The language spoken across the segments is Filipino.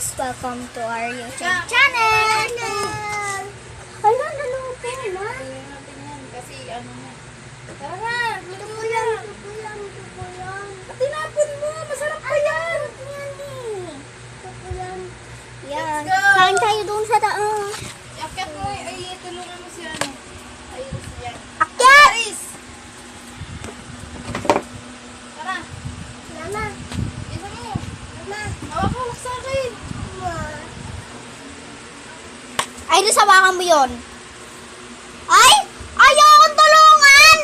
guys! Welcome to our YouTube channel! Hala, nalupin na! Kasi ano na. Tara na! Ito po yan! Tinapon mo! Masarap pa yan! Yan. Kain tayo doon sa taas. Akyat mo ay tulungan mo si ano. Iris yan. Akyat! Iris! Tara! Mama! Isa mo! Mama! Hawak sa akin! Ay, nasawakan mo yun. Ay! Ayaw akong tulungan!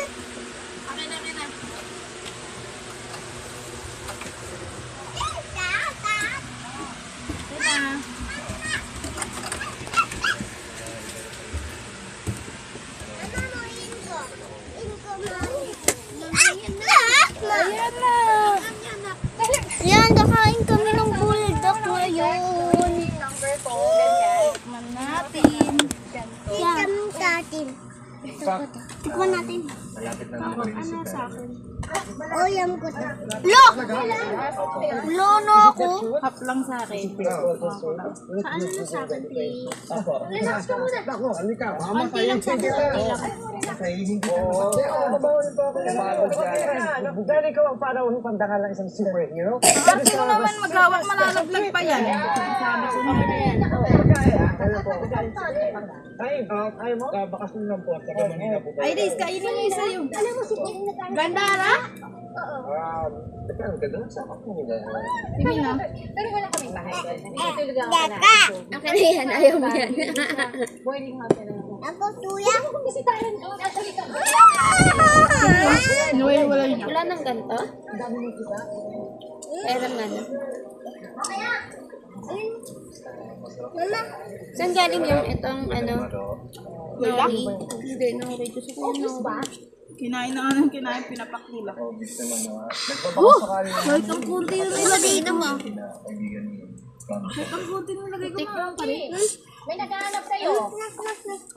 Akin na. Ayan na! Yan, kakain kami ng bulldog ngayon. Number 4, ganyan. Tikman natin. Yan. Tikman natin. Malapit na naman rin si akin? Oh, yan ko to. Look! Lono ako. Hap lang sa akin. Saan na sa akin, please? Ako, halika. Mama tayo. Kainin ko. Dahil ikaw ang parang pandangal ng isang superhero. Ate mo naman maghawak, malalaglag pa yan. Sabi ko naman yan. Ay mo? Bakas mo lang po. Saka manina po. Iris, kainin mo isa yung... Ganda na? Ang ganda sa ako nila. Sige na. Daka! Okay na yan, ayaw mo yan. Ako, tuya. Wala yun. Wala nang ganito? Meron na na. Mama. Saan galing yung itong ano? Nori? Hindi, Nori. Gusto ko yung Nori. Kinain na anong kinain, pinapakula. Kahit ang kunti yung nilagay mo. Kahit ang kunti yung nilagay ko marang pa rin. May naghahanap sa'yo.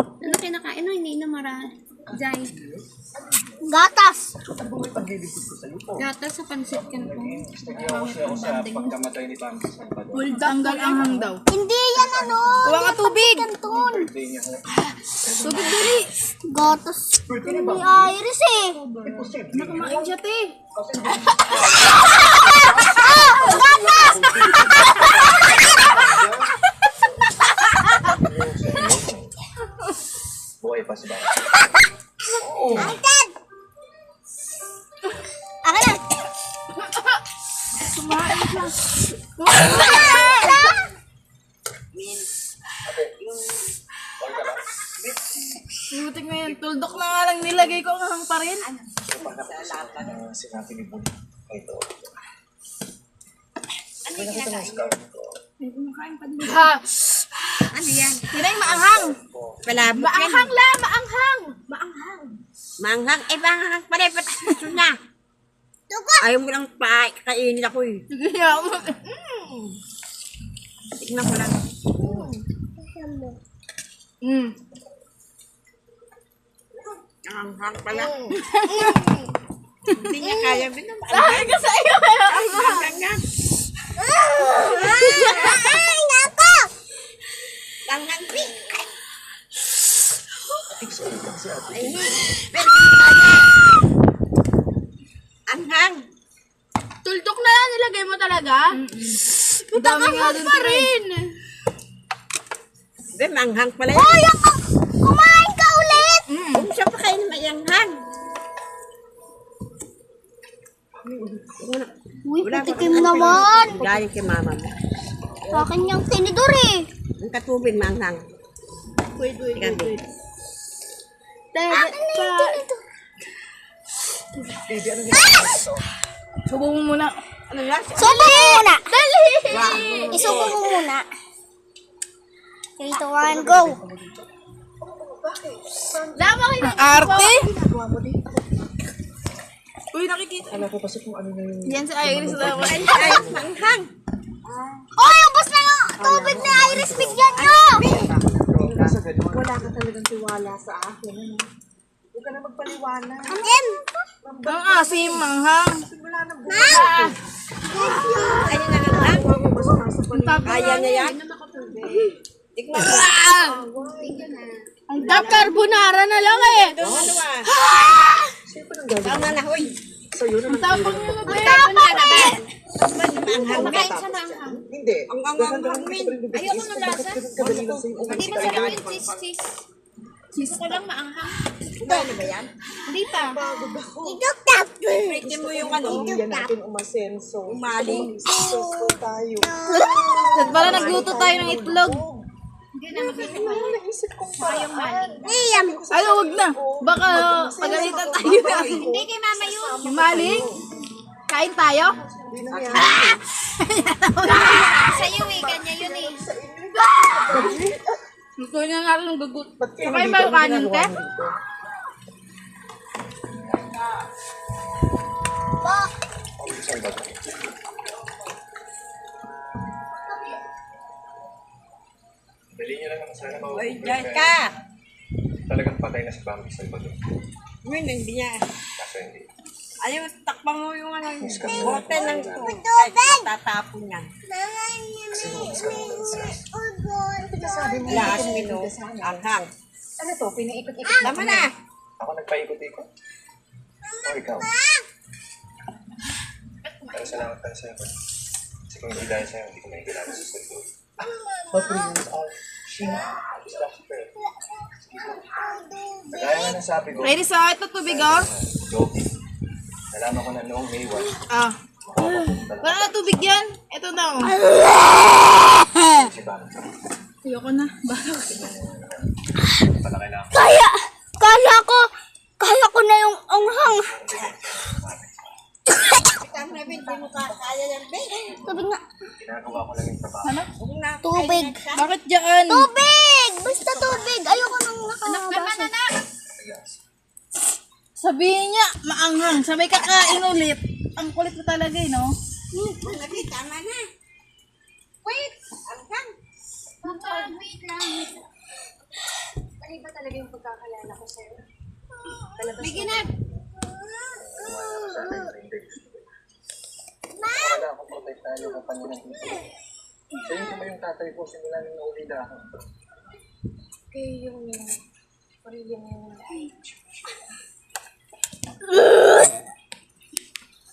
Ano kinakain? Ano, hindi na marami. Jai. Gatas. Gatas sa pansit kan po. Pagkamatay ni Pam. Tanggal ang hang daw. Hindi yan ano. Kuha ka tubig! Kanton. Tubig dali! Gatas. Ni Iris eh. Nakamain siya, te. Gatas! Buhay pa si Bam. Akin! Akin na! Kumain siya. Butik na yan. Tuldok na nga lang nilagay ko ang hang pa rin. Sinabi ni Buni. Ito. Ano yung kinakain? Ha! Ano yan? Kinay maanghang. Palabot yan. Maanghang la! Maanghang! Maanghang. Manghang. Eh, manghang pala. Pati na. Tuko! Ayaw mo lang pa. Kainin ako eh. Sige niya ako. Tignan ko lang. Manghang pala. Hindi niya kaya. Sabi ko sa iyo. Manghang. Ay, nako! Manghang. Ay, Pero kaya. Anghang. Tuldok na yan nilagay mo talaga? Dami nga dun pa rin. Be, manghang pala yan. Hoy, kumain ka ulit! Kung siya pa kayo na mayanghang. Uy, patikim naman. Galing kay mama mo. Akin yung tinidor eh. Ang katubig, manghang. Wait. Akin na yung tinidor. Subo mo muna. Ano yan? Subo mo muna. Dali! Isubo mo muna. 3, 2, 1, go! Lama kayo. Ang arte? Uy, nakikita. alam ko kasi kung ano na yung... Yan si Iris naman. Ay, manghang. Oy, ubos na yung tubig na Iris. Bigyan nyo! Wala ka talagang tiwala sa akin. Huwag ka na magpaliwala. Akin! Ang asim, manghang. Ayun na lang. Kaya niya yan? Tikman mo. Ang carbonara na lang eh. Ano ah? Siyempre nang gagawin. Tama na, hoy. Sa'yo na nang Tapang nyo na ba? Makain siya ng hang. Hindi. Ang min. Ayoko ng lasa. Kadali lang sa'yo. Hindi masarap yung cheese. Cheese ko lang maanghang. Ano ba yan? Hindi pa. Pwede mo yung ano. Hindi yan natin umasenso. Umali. Successful tayo. At pala nagluto tayo ng itlog. Hindi na makita. Naisip ko pa. Yung mali. Ay, wag na. Baka pagalitan tayo. Hindi kay mama yun. Yung maling? Kain tayo? Hindi na yan. Sa'yo eh. Kanya yun eh. Gusto niya nga lang gugut. Ba't kayo Sakay dito? ba yung kanin, Ginagawa te? mo dito? Dali niyo lang naman sana Hoy, dyan ka. Talagang patay na si Bambi Salvador. Ngayon, hindi niya. Kaso hindi. Ayaw, takpang mo yung ano. Miss ka na. Bote ng tubig. Kahit matatapon yan. Kasi miss ka na. Sabi mo, Last minute. Anghang. ano to? Pinaikot-ikot. Tama na. Ako nagpaikot-ikot. O ikaw. Pero salamat tayo sa'yo. Kasi kung hindi dahil sa'yo, hindi ko nakikilala sa Salvador. But reasons are, she Is that fair? Kaya nga nasabi ko, Ready sa ito tubig, oh. Joby. Nalaman ko na noong May 1, Ah. makapapunta Wala na tubig yan. Ito na, oh. si Bambi. Ayoko na. Bakit? Pala kailangan ko. Kaya ko na yung anghang. Tama na, hindi mo kaya yan, be. Tubig na. Ginagawa ko lang yung trabaho. Huwag na. Tubig. Bakit dyan? Tubig! Basta tubig. Ayoko nang nakabasa. Sabihin niya, maanghang. Sabay kakain ulit. Ang kulit mo talaga, eh, no? Lagi, tama na. Wait. Anghang. Wait lang. Ano ba talaga yung pagkakalala ko sa'yo? May ginag. Wala sa akin na rin din. Wala akong protektahan yung kapanya ng tito. Siya yung naman yung tatay ko simula nung naulida ako. Okay, yung pamilya mo.